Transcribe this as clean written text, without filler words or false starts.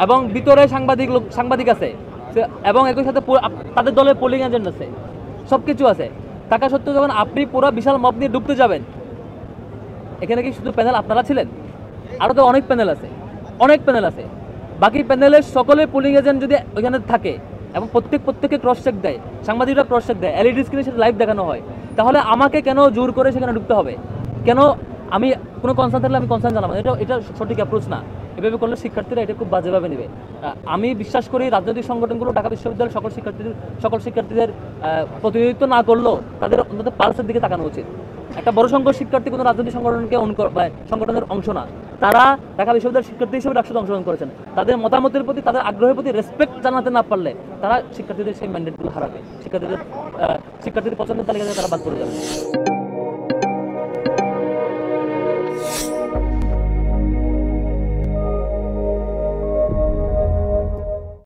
এবং ভিতরে সাংবাদিক আছে, এবং একই সাথে তাদের দলের পোলিং এজেন্ট আছে, সব কিছু আছে। থাকা সত্ত্বেও যখন আপনি পুরো বিশাল মব নিয়ে ডুবতে যাবেন, এখানে কি শুধু প্যানেল আপনারা ছিলেন? আরও তো অনেক প্যানেল আছে, অনেক প্যানেল আছে। বাকি প্যানেলের সকলে পোলিং এজেন্ট যদি ওইখানে থাকে এবং প্রত্যেককে ক্রস চেক দেয়, সাংবাদিকরা ক্রস চেক দেয়, এলইডি স্ক্রিনে সেটা লাইভ দেখানো হয়, তাহলে আমাকে কেন জোর করে সেখানে ঢুকতে হবে? কেন? আমি কোনো কনসার্ন থাকলে আমি কনসার্ন জানাবো, এটা সঠিক অ্যাপ্রোচ না। এভাবে করলে শিক্ষার্থীরা এটা খুব বাজেভাবে নেবে। আমি বিশ্বাস করি রাজনৈতিক সংগঠনগুলো ঢাকা বিশ্ববিদ্যালয়ের সকল শিক্ষার্থীদের প্রতিনিধিত্ব না করলেও তাদের অন্তত পালসের দিকে তাকানো উচিত। একটা বড় সংখ্যক শিক্ষার্থী কোনো রাজনৈতিক সংগঠনের অংশ না, তারা ঢাকা বিশ্ববিদ্যালয়ের শিক্ষার্থী হিসেবে ডাকসুতে অংশগ্রহণ করেছেন। তাদের মতামতের প্রতি, তাদের আগ্রহের প্রতি রেসপেক্ট জানাতে না পারলে তারা শিক্ষার্থীদের সেই ম্যান্ডেটগুলো হারাবে, শিক্ষার্থীদের পছন্দের তালিকা থেকে তারা বাদ পড়ে যাবে।